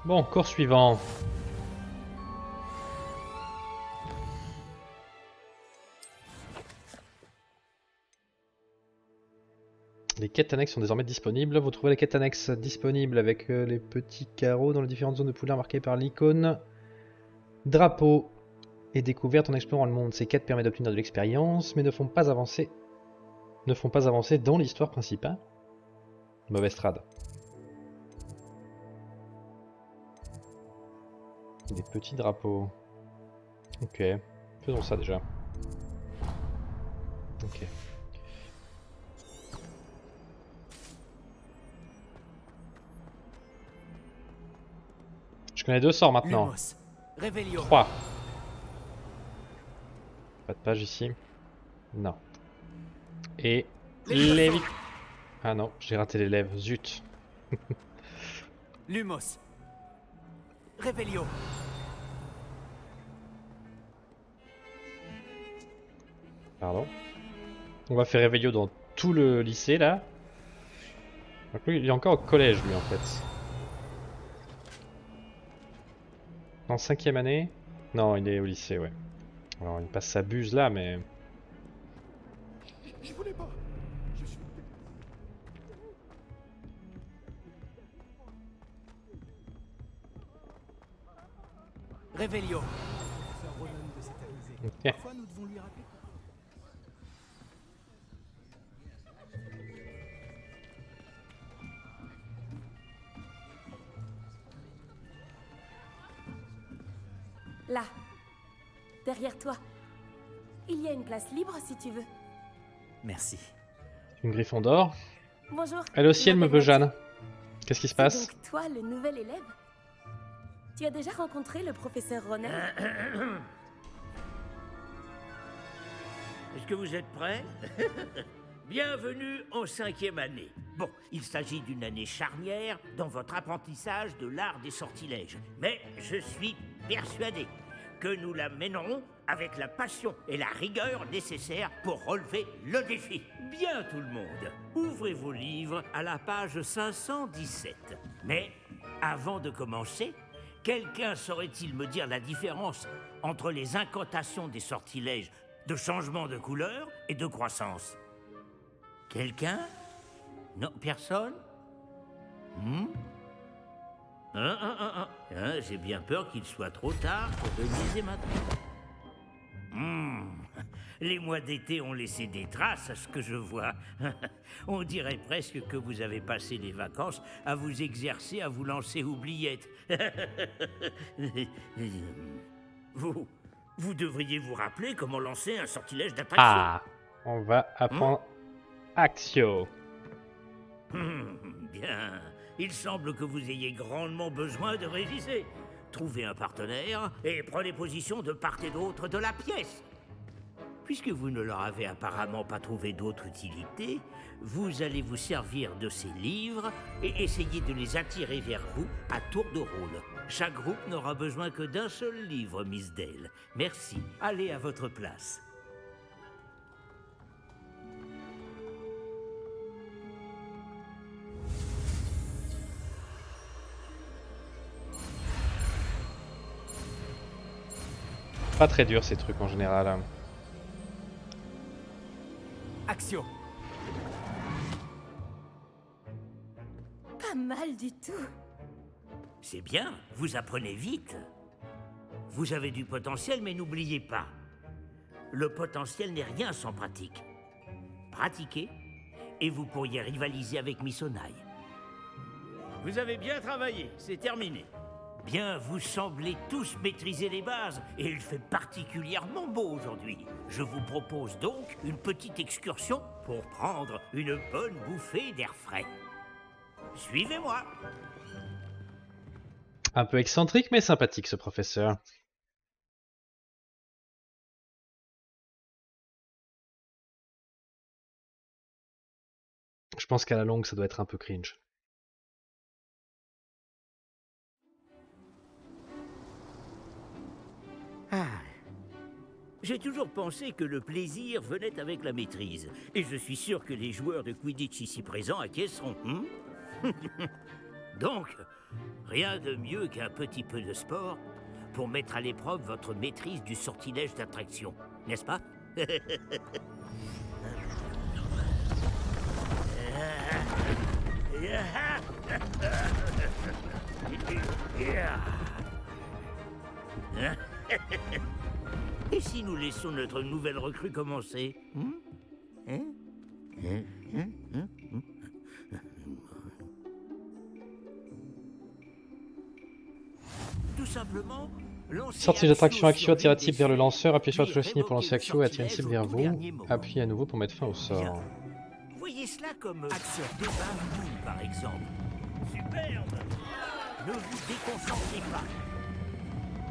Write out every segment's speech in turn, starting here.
Bon, cours suivant. Les quêtes annexes sont désormais disponibles. Vous trouvez les quêtes annexes disponibles avec les petits carreaux dans les différentes zones de pouvoir marquées par l'icône drapeau et découverte en explorant le monde. Ces quêtes permettent d'obtenir de l'expérience, mais ne font pas avancer dans l'histoire principale. Mauvaise trad. Des petits drapeaux. Ok, faisons ça déjà. Ok. Je connais 2 sorts maintenant. Lumos, Revelio. 3. Pas de page ici. Non. Et les... Ah non, j'ai raté l'élève. Zut. Lumos. Revelio. Pardon. On va faire Réveillot dans tout le lycée là. Donc lui, il est encore au collège lui en fait. En 5ème année? Non, il est au lycée, ouais. Alors il passe sa buse là, mais... Je voulais pas. Je suis... Revelio. Professeur Ronan de s'éterniser. Ok. Parfois, nous devons lui rappeler. Là, derrière toi. Il y a une place libre si tu veux. Merci. Une Gryffondor. Bonjour. Elle aussi, je elle me m'appelle veut Jeanne. Mathieu. Qu'est-ce qui se C'est passe? donc toi le nouvel élève? Tu as déjà rencontré le professeur Ronan? Est-ce que vous êtes prêts? Bienvenue en 5e année. Bon, il s'agit d'une année charnière dans votre apprentissage de l'art des sortilèges. Mais je suis persuadé que nous la mènerons avec la passion et la rigueur nécessaires pour relever le défi. Bien tout le monde, ouvrez vos livres à la page 517. Mais avant de commencer, quelqu'un saurait-il me dire la différence entre les incantations des sortilèges de changement de couleur et de croissance? Quelqu'un? Non, personne? J'ai bien peur qu'il soit trop tard pour réviser maintenant. Les mois d'été ont laissé des traces à ce que je vois. On dirait presque que vous avez passé les vacances à vous exercer à vous lancer oubliettes. Vous devriez vous rappeler comment lancer un sortilège d'attraction. Ah, on va apprendre Axio. Bien. Il semble que vous ayez grandement besoin de réviser. Trouvez un partenaire et prenez position de part et d'autre de la pièce. Puisque vous ne leur avez apparemment pas trouvé d'autre utilité, vous allez vous servir de ces livres et essayer de les attirer vers vous à tour de rôle. Chaque groupe n'aura besoin que d'un seul livre, Miss Dale. Merci. Allez à votre place. Pas très dur ces trucs en général. Axio. Pas mal du tout. C'est bien, vous apprenez vite. Vous avez du potentiel, mais n'oubliez pas, le potentiel n'est rien sans pratique. Pratiquez, et vous pourriez rivaliser avec Miss Onaï. Vous avez bien travaillé, c'est terminé. Bien, vous semblez tous maîtriser les bases, et il fait particulièrement beau aujourd'hui. Je vous propose donc une petite excursion pour prendre une bonne bouffée d'air frais. Suivez-moi. Un peu excentrique mais sympathique ce professeur. Je pense qu'à la longue ça doit être un peu cringe. J'ai toujours pensé que le plaisir venait avec la maîtrise. Et je suis sûr que les joueurs de Quidditch ici présents acquiesceront. Donc, Rien de mieux qu'un petit peu de sport pour mettre à l'épreuve votre maîtrise du sortilège d'attraction, n'est-ce pas? Et si nous laissons notre nouvelle recrue commencer? Tout simplement, lancez Sortie d'attraction Axio, sur attirez l'une type des vers le scènes, lanceur, appuyez sur le puis touche signé pour révoquez lancer le Axio et attirez une cible sortilège vers au tout vous. dernier moment. Appuyez à nouveau pour mettre fin au Bien. sort. Voyez cela comme des bains de boue, par exemple. Superbe! Ne vous déconcentrez pas.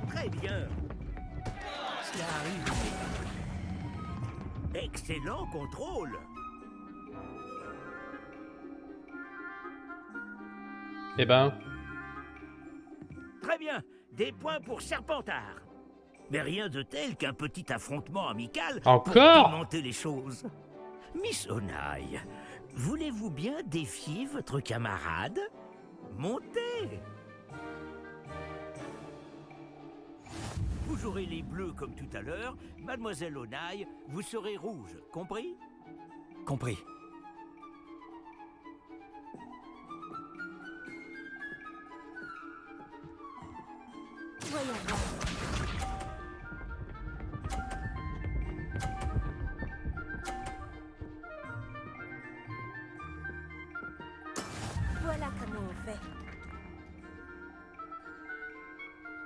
Très bien. Cela arrive. Excellent contrôle. Eh ben, Très bien. Des points pour Serpentard. Mais rien de tel qu'un petit affrontement amical pour Encore pimenter les choses. Miss Onaï, voulez-vous bien défier votre camarade? Montez! Vous jouerez les bleus comme tout à l'heure. Mademoiselle Onaï, vous serez rouge. Compris? Compris. Voyons voir. Voilà comment on fait.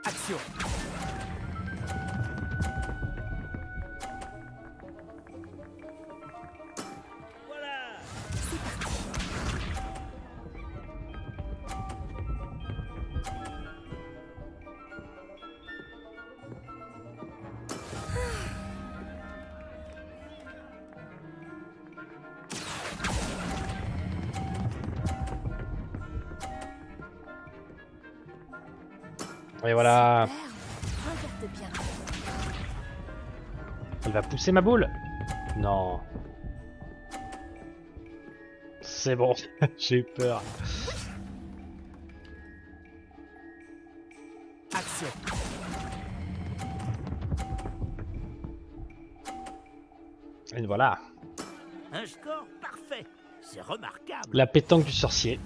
Action. Voilà! et voilà. Super. Regarde bien. Elle va pousser ma boule. Non. C'est bon, j'ai eu peur. Action. Et voilà. Un score parfait. C'est remarquable. La pétanque du sorcier.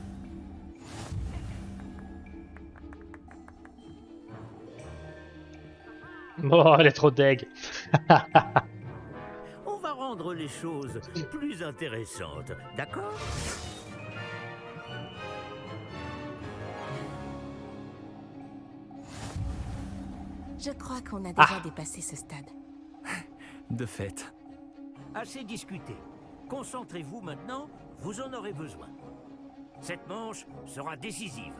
Oh, elle est trop deg. On va rendre les choses plus intéressantes, d'accord? Je crois qu'on a déjà dépassé ce stade. De fait. Assez discuté. Concentrez-vous maintenant, vous en aurez besoin. Cette manche sera décisive.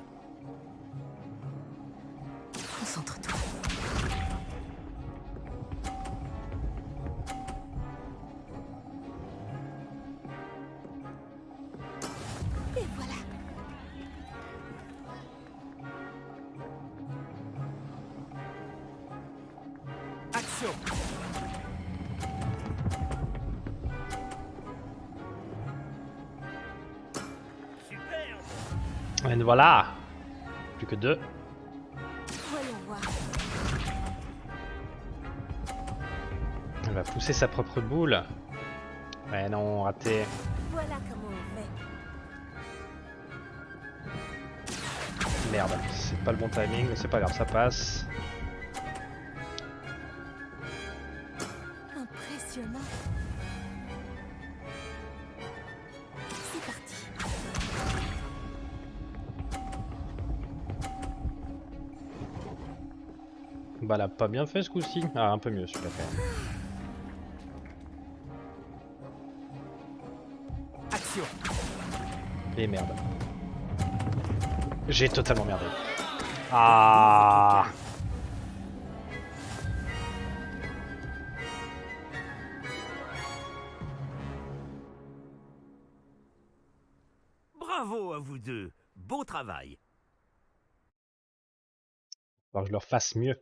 Concentre-toi. Et voilà. Action. Superbe! Et voilà. Plus que 2. Voyons voir. Elle va pousser sa propre boule. Ouais, non, raté. Voilà comment on fait. Merde, c'est pas le bon timing, mais c'est pas grave, ça passe. Impressionnant. C'est parti. Bah, elle a pas bien fait ce coup-ci. Ah, un peu mieux celui-là quand même. Action. Et merde. J'ai totalement merdé. Ah. Bravo à vous deux. Beau travail. Faut que je leur fasse mieux.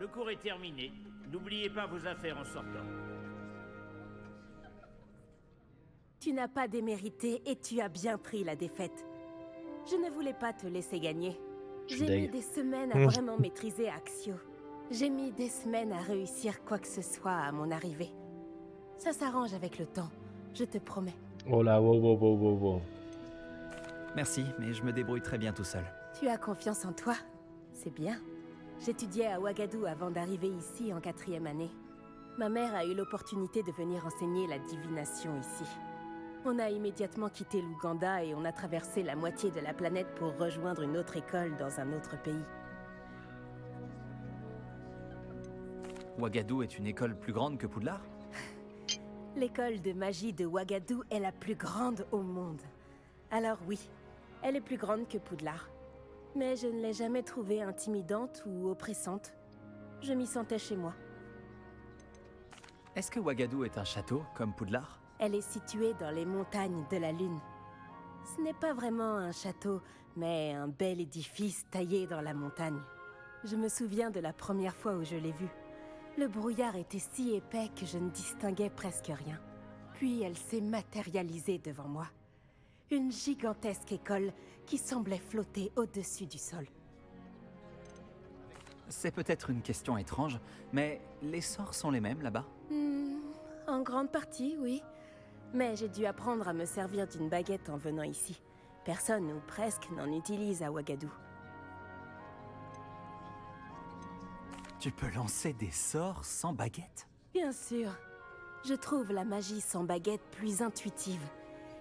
le cours est terminé. N'oubliez pas vos affaires en sortant. Tu n'as pas démérité et tu as bien pris la défaite. Je ne voulais pas te laisser gagner. Je suis J'ai mis deg. des semaines à vraiment maîtriser Axio. J'ai mis des semaines à réussir quoi que ce soit à mon arrivée. Ça s'arrange avec le temps, je te promets. Oh là, wow, wow, wow, wow, wow. Merci, mais je me débrouille très bien tout seul. Tu as confiance en toi, c'est bien. J'étudiais à Ouagadou avant d'arriver ici en 4e année. Ma mère a eu l'opportunité de venir enseigner la divination ici. On a immédiatement quitté l'Ouganda et on a traversé la moitié de la planète pour rejoindre une autre école dans un autre pays. Ouagadou est une école plus grande que Poudlard? L'école de magie de Ouagadou est la plus grande au monde. Alors oui, elle est plus grande que Poudlard. Mais je ne l'ai jamais trouvée intimidante ou oppressante. Je m'y sentais chez moi. Est-ce que Ouagadou est un château, comme Poudlard? Elle est située dans les montagnes de la Lune. Ce n'est pas vraiment un château, mais un bel édifice taillé dans la montagne. Je me souviens de la première fois où je l'ai vue. Le brouillard était si épais que je ne distinguais presque rien. Puis elle s'est matérialisée devant moi. Une gigantesque école qui semblait flotter au-dessus du sol. C'est peut-être une question étrange, mais les sorts sont les mêmes là-bas? En grande partie, oui. Mais j'ai dû apprendre à me servir d'une baguette en venant ici. Personne, ou presque, n'en utilise à Ouagadou. Tu peux lancer des sorts sans baguette? Bien sûr. Je trouve la magie sans baguette plus intuitive.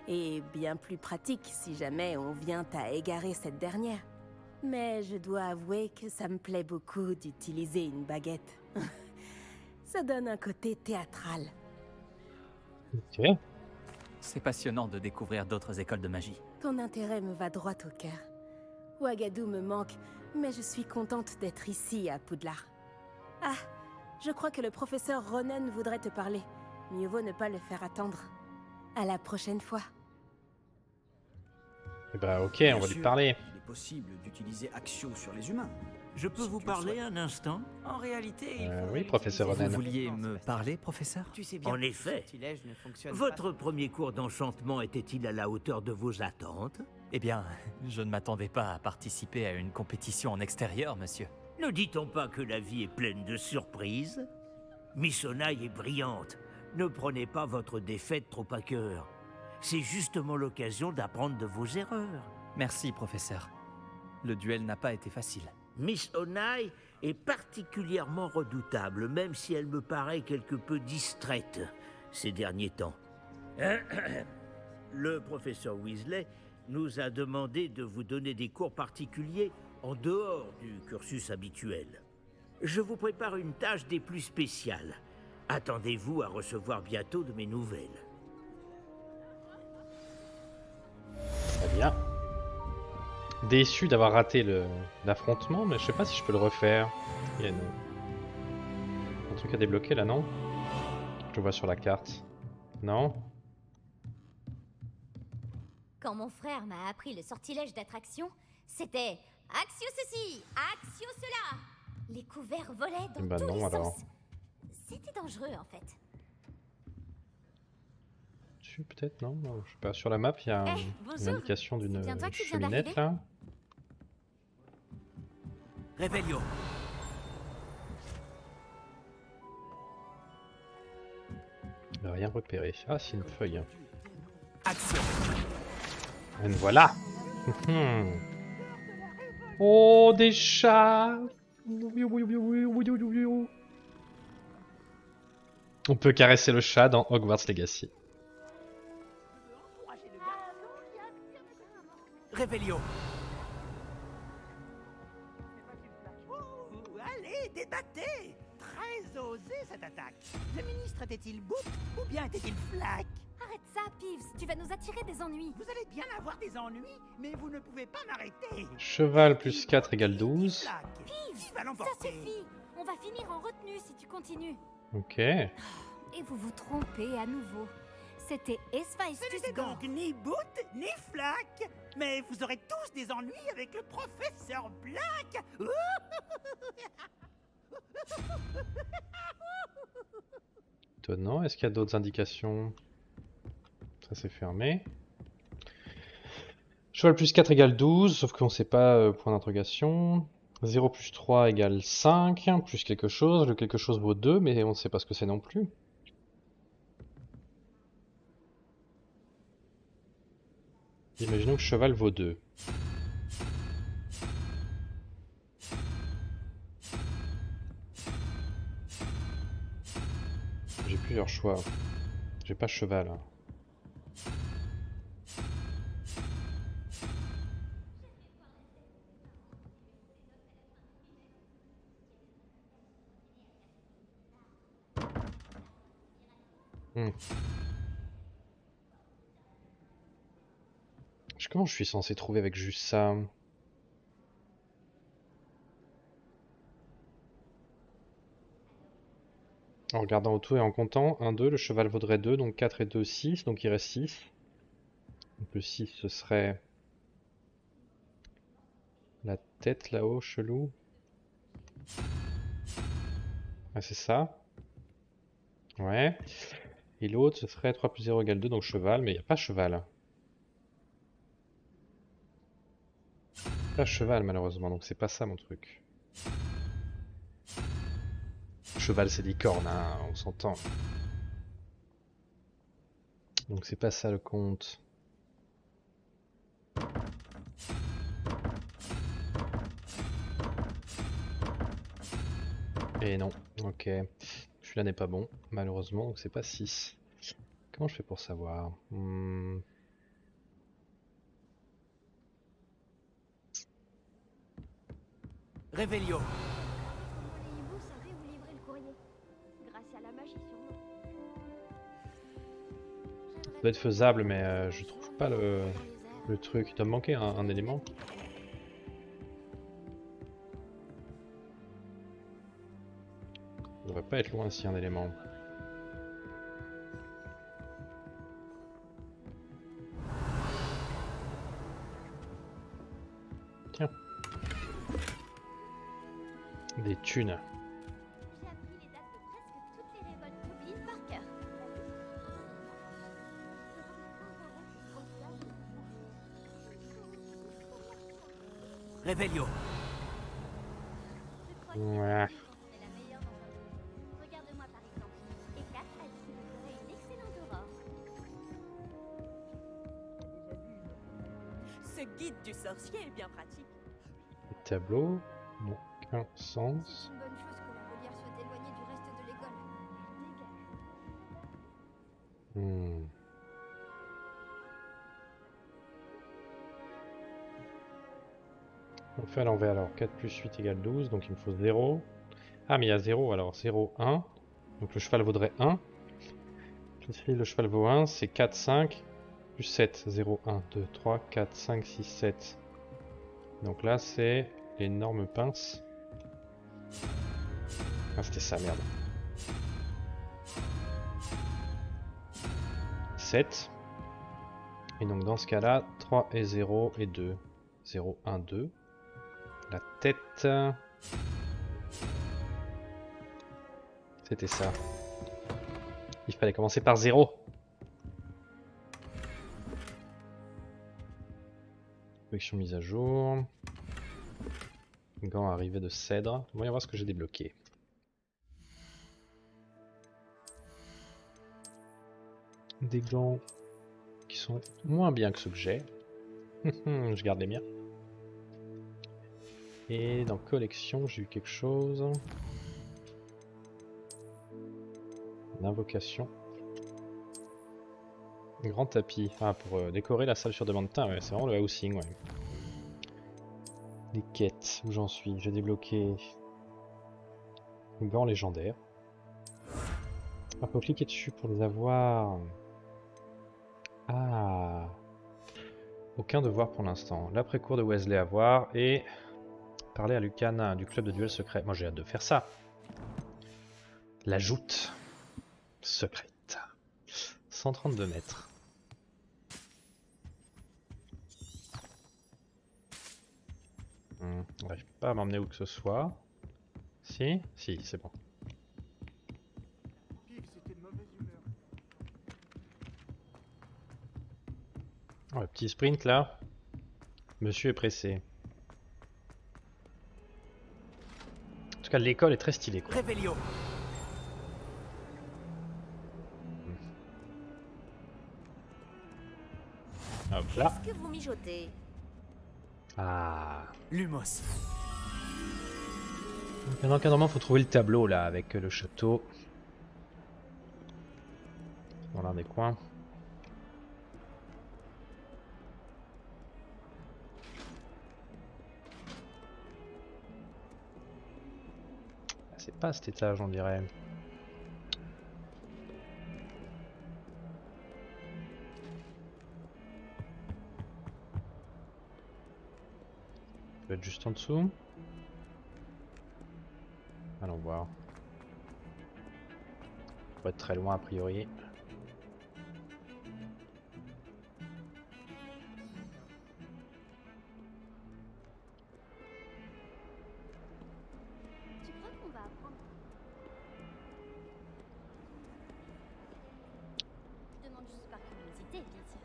Et bien plus pratique si jamais on vient à égarer cette dernière. Mais je dois avouer que ça me plaît beaucoup d'utiliser une baguette. Ça donne un côté théâtral. Ok. C'est passionnant de découvrir d'autres écoles de magie. Ton intérêt me va droit au cœur. Ouagadou me manque, mais je suis contente d'être ici à Poudlard. Ah, je crois que le professeur Ronen voudrait te parler. Mieux vaut ne pas le faire attendre. À la prochaine fois. Eh bah ok, Bien on va lui sûr, parler. Il est possible d'utiliser Axio sur les humains. Je peux Si vous tu le parler souhaites. un instant? En réalité, il Oui, faudrait professeur l'utiliser. Ronen. Vous vouliez me parler, professeur? Tu sais bien En que le effet. sortilège ne fonctionne Votre premier cours d'enchantement était-il à la hauteur de vos attentes? Eh bien, je ne m'attendais pas à participer à une compétition en extérieur, monsieur. Ne dit-on pas que la vie est pleine de surprises? Miss Onai est brillante. Ne prenez pas votre défaite trop à cœur. C'est justement l'occasion d'apprendre de vos erreurs. Merci, professeur. Le duel n'a pas été facile. Miss Onai est particulièrement redoutable, même si elle me paraît quelque peu distraite ces derniers temps. Le professeur Weasley nous a demandé de vous donner des cours particuliers en dehors du cursus habituel. Je vous prépare une tâche des plus spéciales. Attendez-vous à recevoir bientôt de mes nouvelles. Très bien. Déçu d'avoir raté l'affrontement, mais je sais pas si je peux le refaire. Il y a un truc à débloquer là, non? Je vois sur la carte. Non? Quand mon frère m'a appris le sortilège d'attraction, c'était Axio ceci, Axio cela. Les couverts volaient dans Bah tous non, les alors. sens. C'était dangereux en fait. Dessus peut-être, non? Non, je sais pas. Sur la map, il y a Eh, une bonjour. indication d'une C'est bien toi qui viens cheminette d'arriver là. Réveillon. Il n'a rien repéré. Ah, c'est une feuille. Action. Et voilà. Oh, des chats. On peut caresser le chat dans Hogwarts Legacy. Réveillon. Allez, débattez! Très osé cette attaque. Le ministre était-il bouc ou bien était-il flac? Arrête ça, Peeves, tu vas nous attirer des ennuis. Vous allez bien avoir des ennuis, mais vous ne pouvez pas m'arrêter. Cheval plus 4 égale 12. Flac. Qui va Ça l'emporter? suffit. On va finir en retenue si tu continues. Ok. Et vous vous trompez à nouveau. C'était Ce n'était Esfaistusgor. donc ni bout ni flac. Mais vous aurez tous des ennuis avec le professeur Black. Étonnant, est-ce qu'il y a d'autres indications? Ça c'est fermé. Cheval plus 4 égale 12, sauf qu'on sait pas point d'interrogation. 0 plus 3 égale 5, plus quelque chose. Le quelque chose vaut 2, mais on ne sait pas ce que c'est non plus. Imaginons que cheval vaut 2. J'ai plusieurs choix. J'ai pas cheval. Comment je suis censé trouver avec juste ça? En regardant autour et en comptant, 1, 2, le cheval vaudrait 2, donc 4 et 2, 6, donc il reste 6. Donc le 6 ce serait la tête là-haut, chelou. Ah c'est ça. Ouais. Et l'autre ce serait 3 plus 0 égale 2, donc cheval, mais il n'y a pas cheval. Pas cheval malheureusement, donc c'est pas ça mon truc. Cheval c'est licorne, hein, on s'entend. Donc c'est pas ça le compte. Et non, ok. Celui-là n'est pas bon, malheureusement, donc c'est pas 6. Comment je fais pour savoir? Revelio. Les hiboux savaient où livrer le courrier. Grâce à la magie, sûrement. Ça doit être faisable, mais je trouve pas le truc. Il doit me manquer un élément. Ça devrait pas être loin s'il y a un élément. Tiens. Des thunes. J'ai appris les dates de presque toutes les révoltes gobelines par cœur. Revelio. Ouais. C'est la meilleure dans un jeu. Regarde-moi par exemple. Et 4 a dit que je ferais une excellente aurore. Ce guide du sorcier est bien pratique. Les tableaux n'ont aucun sens. C'est une bonne chose que la volière soit éloignée du reste de l'école. On fait à l'envers alors. 4 plus 8 égale 12, donc il me faut 0. Ah mais il y a 0 alors. 0, 1. Donc le cheval vaudrait 1. Si le cheval vaut 1, c'est 4, 5, plus 7. 0, 1, 2, 3, 4, 5, 6, 7. Donc là c'est l'énorme pince. Ah c'était ça, merde. 7. Et donc dans ce cas-là, 3 et 0 et 2. 0, 1, 2. La tête. C'était ça. Il fallait commencer par 0. Collection mise à jour. Gants arrivés de cèdre. Voyons voir ce que j'ai débloqué. Des gants qui sont moins bien que ceux que j'ai. Je garde les miens. Et dans collection, j'ai eu quelque chose. L'invocation. Grand tapis. Ah, pour décorer la salle sur demande. Ouais, c'est vraiment le housing, ouais. Les quêtes, où j'en suis? J'ai débloqué gants légendaires. Il faut cliquer dessus pour les avoir. Ah. Aucun devoir pour l'instant. L'après-cours de Wesley à voir et parler à Lucan du club de duel secret. Moi j'ai hâte de faire ça. La joute secrète. 132 mètres. On n'arrive pas à m'emmener où que ce soit. Si? Si, c'est bon. Oh, le petit sprint là. Monsieur est pressé. En tout cas, l'école est très stylée, quoi. Revelio. Hop là. Qu'est-ce que vous mijotez? Ah. Lumos. Dans l'encadrement, il faut trouver le tableau là avec le château. Dans l'un des coins. C'est pas cet étage, on dirait. Ça peut être juste en dessous. Allons voir. Ça va être très loin a priori. Tu crois qu'on va apprendre? Je demande juste par curiosité, bien sûr.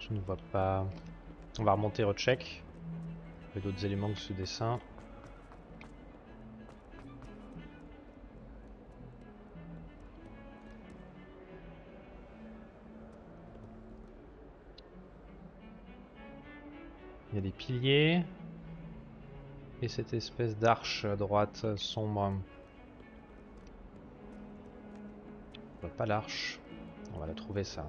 Je ne vois pas. On va remonter recheck. Il y a d'autres éléments que ce dessin. Il y a des piliers. Et cette espèce d'arche à droite sombre. On voit pas l'arche. On va la trouver ça.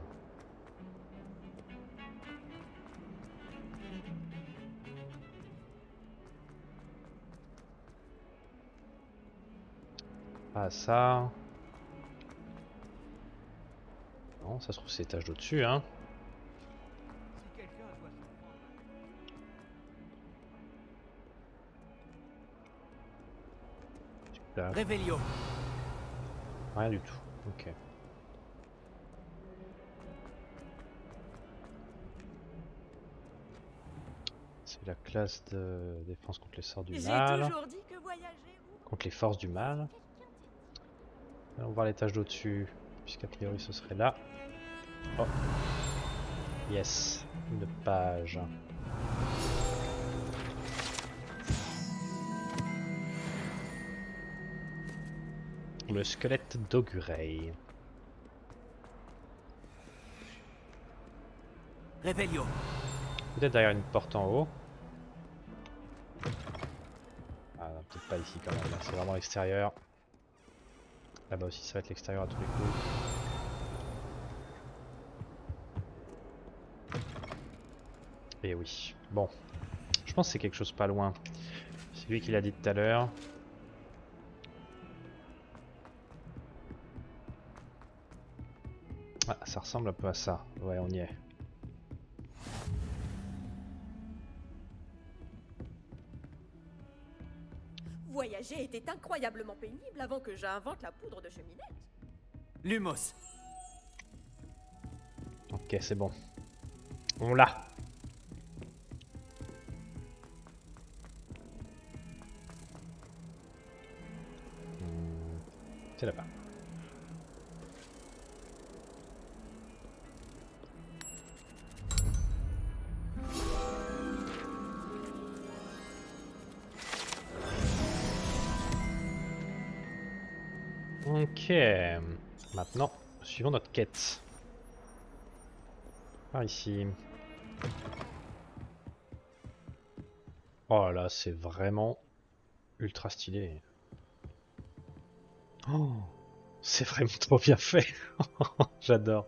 Ah ça. Non, ça se trouve c'est l'étage d'au-dessus, hein. Super. Revelio. Rien du tout. Ok. C'est la classe de défense contre les sorts du J'ai mal. toujours dit que voyager vous... Contre les forces du mal. Allons voir l'étage d'au-dessus, puisqu'a priori ce serait là. Oh. Yes, une page. Le squelette d'Augureil. Revelio. Peut-être derrière une porte en haut. Ah non, peut-être pas ici quand même, là c'est vraiment l'extérieur. Là-bas aussi ça va être l'extérieur à tous les coups. Et oui, bon. Je pense que c'est quelque chose pas loin. C'est lui qui l'a dit tout à l'heure. Ah, ça ressemble un peu à ça. Ouais, on y est. Voyager était incroyablement pénible avant que j'invente la poudre de cheminette. Lumos. Ok, c'est bon. On l'a. C'est là-bas. Ok. Maintenant, suivons notre quête. Par ici. Oh là, c'est vraiment ultra stylé. Oh, c'est vraiment trop bien fait. J'adore.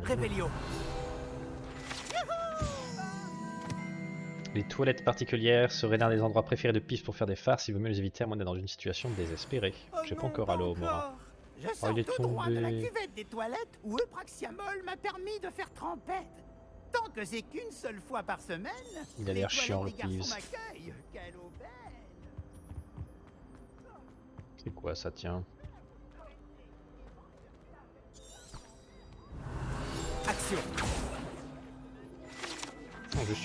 Revelio. Les toilettes particulières seraient l'un des endroits préférés de Pif pour faire des farces. Il vaut mieux les éviter à moins d'être dans une situation désespérée. J'ai pas encore à l'eau, Mora. Je sors il est tout droit de la tombé. cuvette des toilettes où Eupraxiamol m'a permis de faire trempette. Tant que c'est qu'une seule fois par semaine, Il a les l'air chiant, le toilettes des garçons Peeves. m'accueillent. Quelle aubaine! C'est quoi ça, tiens?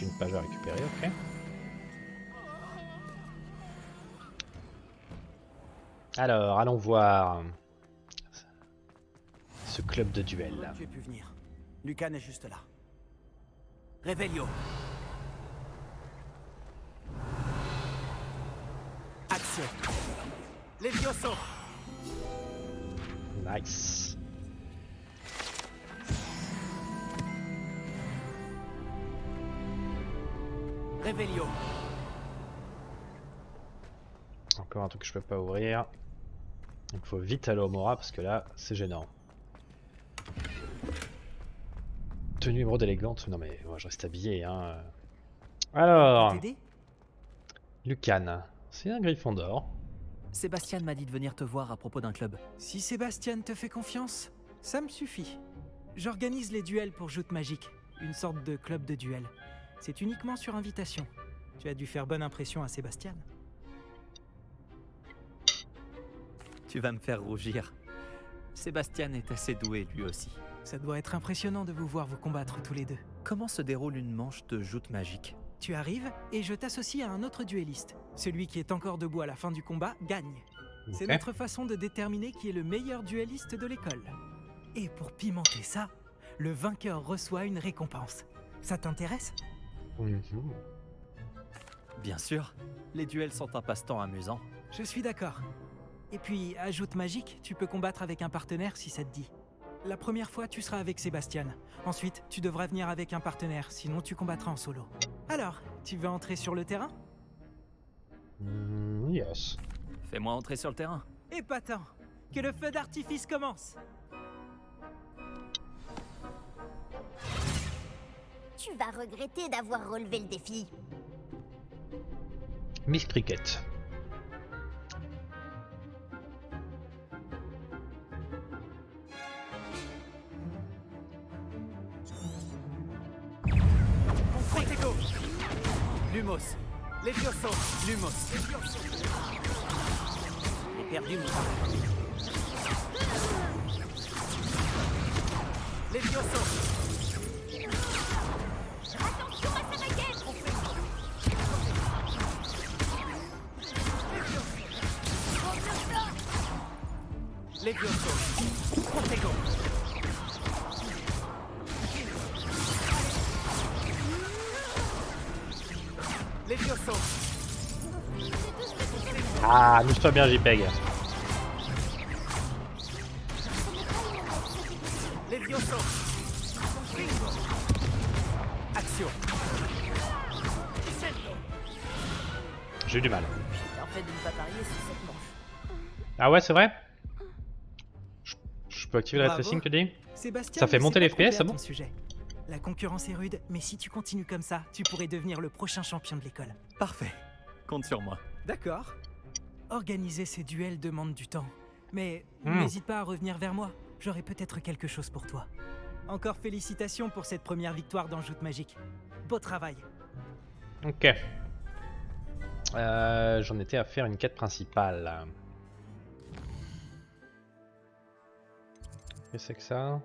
Juste une page à récupérer, ok. Alors, allons voir ce club de duel. Tu as pu venir. Lucan est juste là. Revelio. Axio. Levioso. Nice. Revelio. Encore un truc que je peux pas ouvrir. Il faut vite aller au Mora parce que là, c'est gênant. Tenue émeraude élégante. Non mais moi je reste habillé hein. Alors, Lucan, c'est un griffon d'or. Sébastien m'a dit de venir te voir à propos d'un club. Si Sébastien te fait confiance, ça me suffit. J'organise les duels pour Joute Magique, une sorte de club de duel. C'est uniquement sur invitation. Tu as dû faire bonne impression à Sébastien. Tu vas me faire rougir. Sébastien est assez doué lui aussi. Ça doit être impressionnant de vous voir vous combattre tous les deux. Comment se déroule une manche de joute magique? Tu arrives et je t'associe à un autre duelliste. Celui qui est encore debout à la fin du combat gagne. C'est notre façon de déterminer qui est le meilleur duelliste de l'école. Et pour pimenter ça, le vainqueur reçoit une récompense. Ça t'intéresse? Bien sûr, les duels sont un passe-temps amusant. Je suis d'accord. Et puis, à Joute Magique, tu peux combattre avec un partenaire si ça te dit. La première fois, tu seras avec Sébastien. Ensuite, tu devras venir avec un partenaire, sinon tu combattras en solo. Alors, tu veux entrer sur le terrain? Yes. Fais-moi entrer sur le terrain. Épatant! Que le feu d'artifice commence! Tu vas regretter d'avoir relevé le défi. Miss Cricket. Protego. Lumos. Levioso. Lumos. J'ai perdu mon temps. Levioso. Attention à sa baguette! Levioso. Protego. Levioso. Ah, amuse-toi bien JPEG. Levioso. Axio. J'ai eu du mal. En fait de ne pas parier sur cette manche. Ah ouais, c'est vrai? Je peux activer le Bravo. ray tracing, tu dis? Sébastien Ça fait ne monter s'est les pas trompé FPS, c'est à bon? ton sujet. La concurrence est rude, mais si tu continues comme ça, tu pourrais devenir le prochain champion de l'école. Parfait. Compte sur moi. D'accord. Organiser ces duels demande du temps. Mais n'hésite pas à revenir vers moi. J'aurai peut-être quelque chose pour toi. Encore félicitations pour cette première victoire dans Joute Magique. Beau travail. Ok. J'en étais à faire une quête principale. Qu'est-ce que c'est que ça?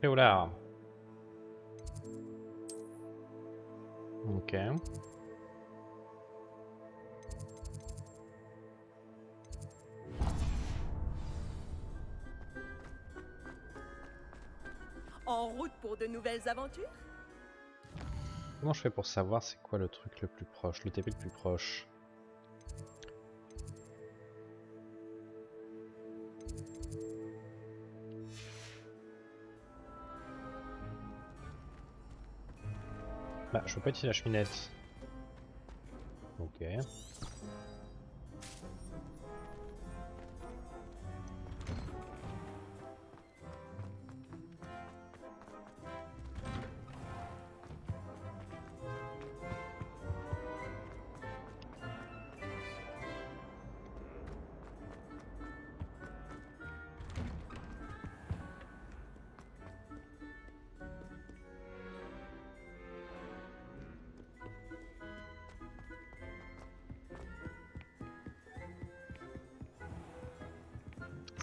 Et voilà. Ok. En route pour de nouvelles aventures? Comment je fais pour savoir c'est quoi le truc le plus proche, le TP le plus proche? Bah, je peux pas utiliser la cheminette. Ok.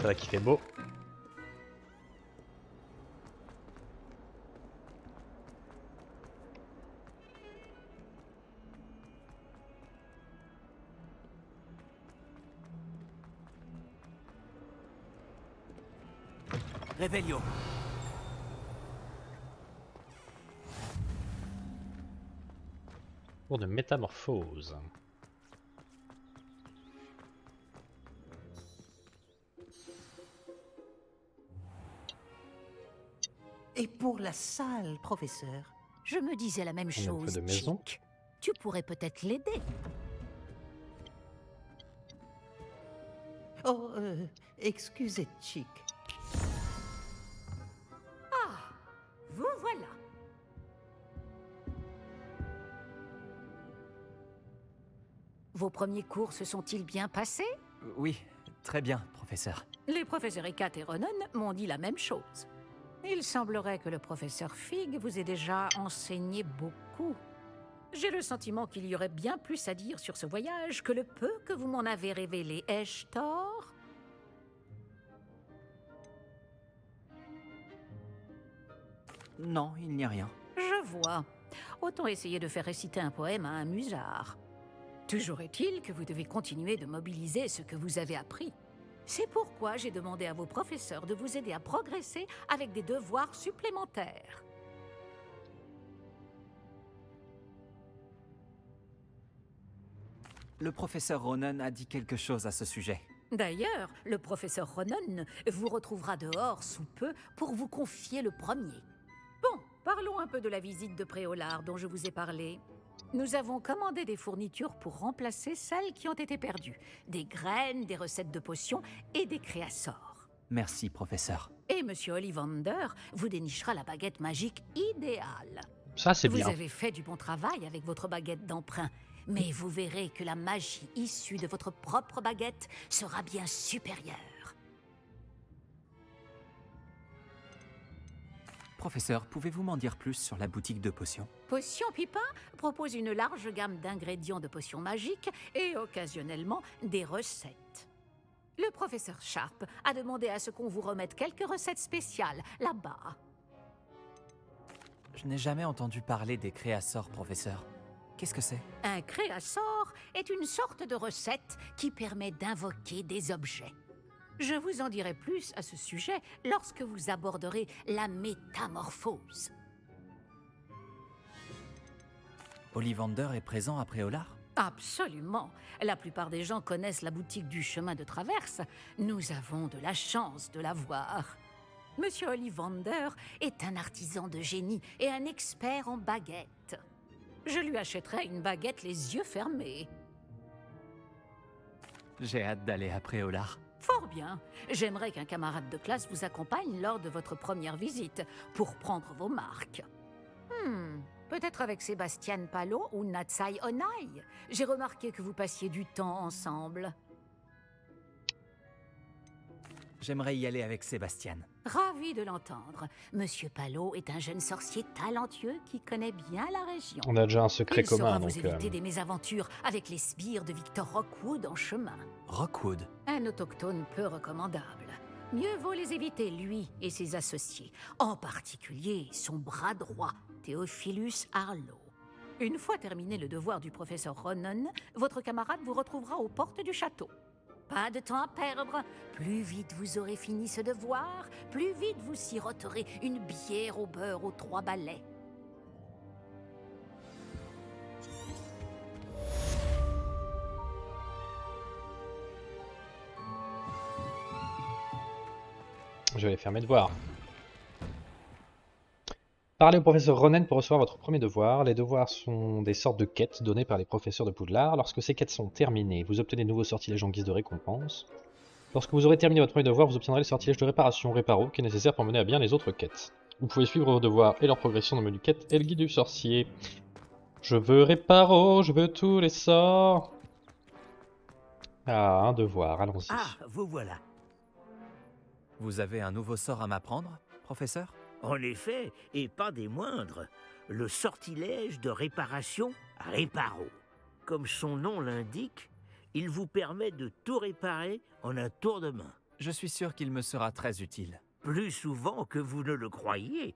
vrai qu'il fait beau. Réveillon. Cours de métamorphose. Et pour la salle, professeur? Je me disais la même On a un peu chose, de maison. Chick. Tu pourrais peut-être l'aider. Oh, excusez, Chick. Vous voilà. Vos premiers cours se sont-ils bien passés? Oui, très bien, professeur. Les professeurs Ekat et Ronan m'ont dit la même chose. Il semblerait que le professeur Fig vous ait déjà enseigné beaucoup. J'ai le sentiment qu'il y aurait bien plus à dire sur ce voyage que le peu que vous m'en avez révélé. Ai-je tort? Non, il n'y a rien. Je vois. Autant essayer de faire réciter un poème à un musard. Toujours est-il que vous devez continuer de mobiliser ce que vous avez appris. C'est pourquoi j'ai demandé à vos professeurs de vous aider à progresser avec des devoirs supplémentaires. Le professeur Ronan a dit quelque chose à ce sujet. D'ailleurs, le professeur Ronan vous retrouvera dehors sous peu pour vous confier le premier. Bon, parlons un peu de la visite de Préolard dont je vous ai parlé. Nous avons commandé des fournitures pour remplacer celles qui ont été perdues. Des graines, des recettes de potions et des créassors. Merci, professeur. Et Monsieur Ollivander vous dénichera la baguette magique idéale. Ça, c'est bien. Vous avez fait du bon travail avec votre baguette d'emprunt, mais vous verrez que la magie issue de votre propre baguette sera bien supérieure. Professeur, pouvez-vous m'en dire plus sur la boutique de potions? Potion Pipin propose une large gamme d'ingrédients de potions magiques et occasionnellement des recettes. Le professeur Sharp a demandé à ce qu'on vous remette quelques recettes spéciales là-bas. Je n'ai jamais entendu parler des créassors, professeur. Qu'est-ce que c'est? Un créassor est une sorte de recette qui permet d'invoquer des objets. Je vous en dirai plus à ce sujet lorsque vous aborderez la métamorphose. Ollivander est présent à Préolard? Absolument. La plupart des gens connaissent la boutique du chemin de traverse. Nous avons de la chance de la voir. Monsieur Ollivander est un artisan de génie et un expert en baguettes. Je lui achèterai une baguette les yeux fermés. J'ai hâte d'aller à Préolard. Fort bien. J'aimerais qu'un camarade de classe vous accompagne lors de votre première visite pour prendre vos marques. Peut-être avec Sébastien Palot ou Natsai Onai. J'ai remarqué que vous passiez du temps ensemble. J'aimerais y aller avec Sébastien. Ravi de l'entendre. Monsieur Palot est un jeune sorcier talentueux qui connaît bien la région. On a déjà un secret Il saura commun, vous donc... éviter des mésaventures avec les sbires de Victor Rockwood en chemin. Rockwood? Un autochtone peu recommandable. Mieux vaut les éviter, lui et ses associés. En particulier son bras droit, Theophilus Harlow. Une fois terminé le devoir du professeur Ronan, votre camarade vous retrouvera aux portes du château. Pas de temps à perdre. Plus vite vous aurez fini ce devoir, plus vite vous siroterez une bière au beurre aux 3 balais. Je vais aller faire mes devoirs. Parlez au professeur Ronen pour recevoir votre premier devoir. Les devoirs sont des sortes de quêtes données par les professeurs de Poudlard. Lorsque ces quêtes sont terminées, vous obtenez de nouveaux sortilèges en guise de récompense. Lorsque vous aurez terminé votre premier devoir, vous obtiendrez le sortilège de réparation Réparo qui est nécessaire pour mener à bien les autres quêtes. Vous pouvez suivre vos devoirs et leur progression dans le menu quête et le guide du sorcier. Je veux Réparo, je veux tous les sorts. Ah, un devoir, allons-y. Ah, vous voilà. Vous avez un nouveau sort à m'apprendre, professeur? En effet, et pas des moindres, le sortilège de réparation Réparo. Comme son nom l'indique, il vous permet de tout réparer en un tour de main. Je suis sûr qu'il me sera très utile. Plus souvent que vous ne le croyez.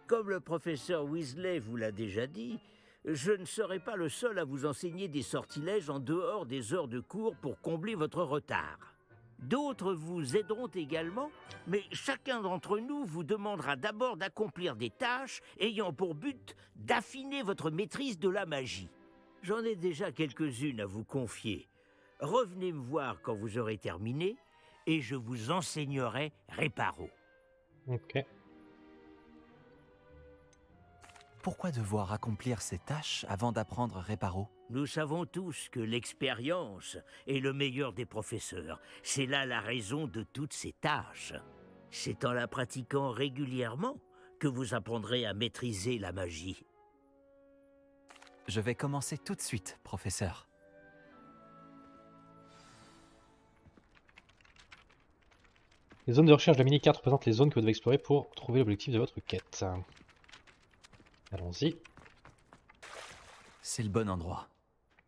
Comme le professeur Weasley vous l'a déjà dit, je ne serai pas le seul à vous enseigner des sortilèges en dehors des heures de cours pour combler votre retard. D'autres vous aideront également, mais chacun d'entre nous vous demandera d'abord d'accomplir des tâches ayant pour but d'affiner votre maîtrise de la magie. J'en ai déjà quelques-unes à vous confier. Revenez me voir quand vous aurez terminé, et je vous enseignerai Réparo. Ok. Pourquoi devoir accomplir ces tâches avant d'apprendre Réparo? Nous savons tous que l'expérience est le meilleur des professeurs. C'est là la raison de toutes ces tâches. C'est en la pratiquant régulièrement que vous apprendrez à maîtriser la magie. Je vais commencer tout de suite, professeur. Les zones de recherche de la mini-carte représentent les zones que vous devez explorer pour trouver l'objectif de votre quête. Allons-y. C'est le bon endroit.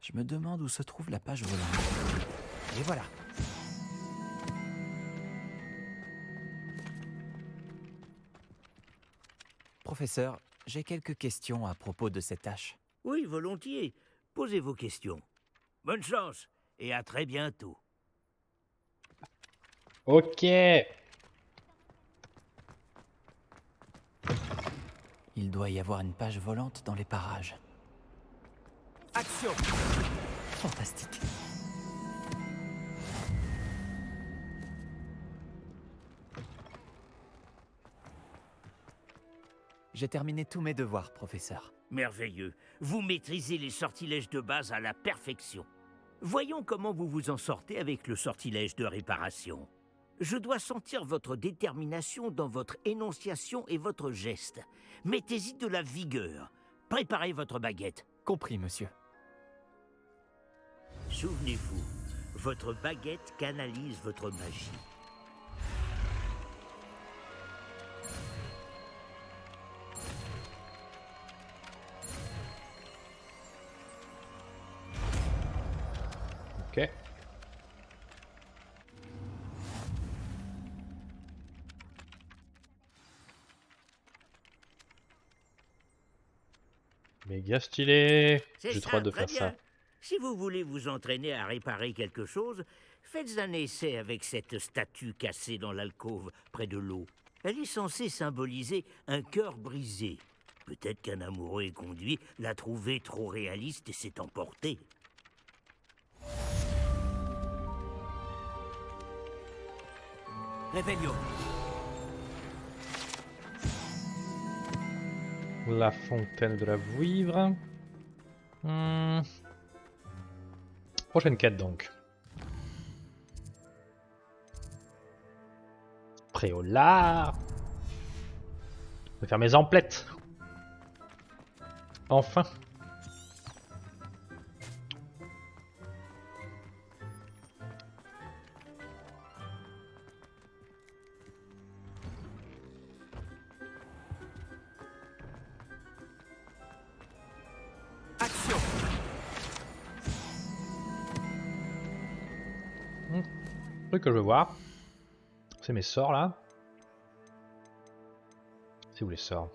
Je me demande où se trouve la page volante. Et voilà. Professeur, j'ai quelques questions à propos de cette tâche. Oui, volontiers. Posez vos questions. Bonne chance et à très bientôt. Ok. Il doit y avoir une page volante dans les parages. Action! Fantastique. J'ai terminé tous mes devoirs, professeur. Merveilleux. Vous maîtrisez les sortilèges de base à la perfection. Voyons comment vous vous en sortez avec le sortilège de réparation. Je dois sentir votre détermination dans votre énonciation et votre geste. Mettez-y de la vigueur. Préparez votre baguette. Compris, monsieur. Souvenez-vous, votre baguette canalise votre magie. Ok. Méga stylé. J'ai trop hâte de faire ça. Si vous voulez vous entraîner à réparer quelque chose, faites un essai avec cette statue cassée dans l'alcôve près de l'eau. Elle est censée symboliser un cœur brisé. Peut-être qu'un amoureux éconduit l'a trouvée trop réaliste et s'est emporté. Réveillon. La fontaine de la vouivre. Prochaine quête donc. Préolard. Je vais faire mes emplettes. Enfin. Action. Le truc que je veux voir, c'est mes sorts là. C'est où les sorts?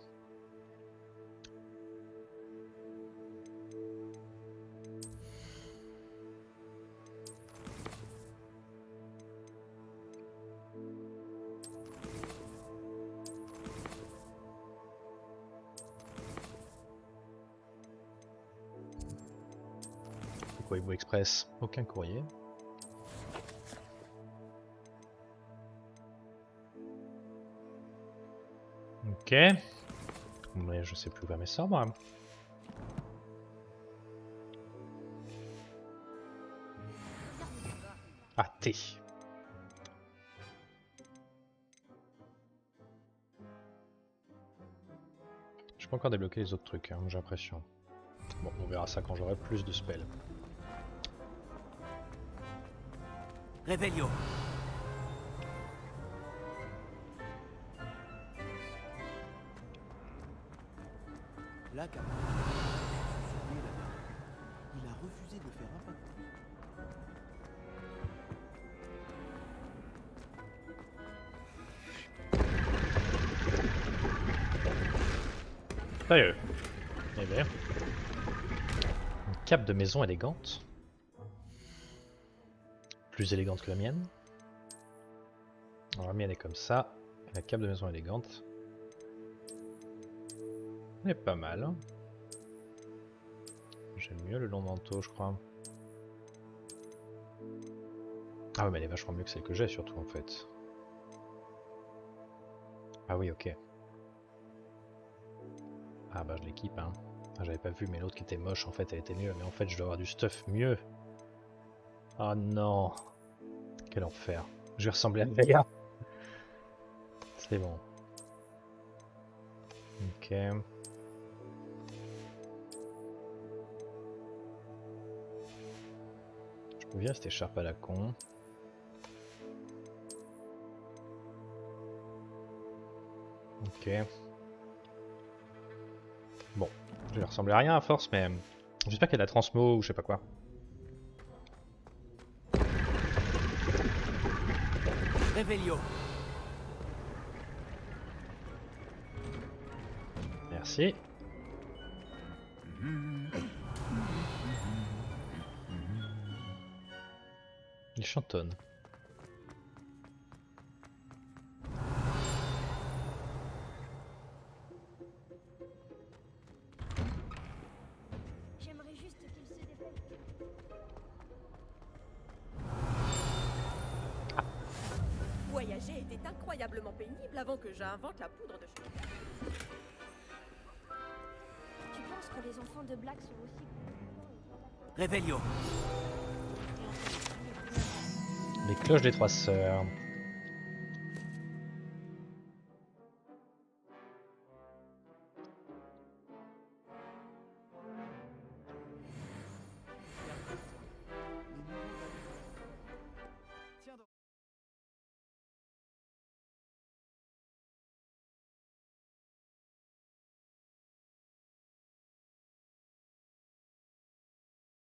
C'est quoi Ibo Express? Aucun courrier. Ok. Mais je sais plus où va mes sorts moi. Ah, T. Je peux encore débloquer les autres trucs, hein, j'ai l'impression. Bon, on verra ça quand j'aurai plus de spells. Réveillon. Là, car... il a refusé de faire un pas de plus. Sérieux. Eh bien. Une cape de maison élégante. Plus élégante que la mienne. Alors la mienne est comme ça. Et la cape de maison élégante. Elle est pas mal. Hein. J'aime mieux le long manteau, je crois. Ah ouais, mais elle est vachement mieux que celle que j'ai, surtout, en fait. Ah oui, ok. Ah bah je l'équipe, hein. Ah, j'avais pas vu, mais l'autre qui était moche, en fait, elle était mieux. Mais en fait, je dois avoir du stuff mieux. Oh non. Quel enfer. Je vais ressembler à Leia. C'est bon. Ok. Je reviens à cette écharpe à la con. Ok. Bon, je vais ressembler à rien à force, mais j'espère qu'il y a de la transmo ou je sais pas quoi. Revelio. Merci. Il chantonne. J'aimerais juste qu'il se dépêche. Voyager était incroyablement pénible avant que j'invente la poudre de cheveux. Tu penses que les enfants de Black sont aussi... Revelio. Les cloches des trois sœurs.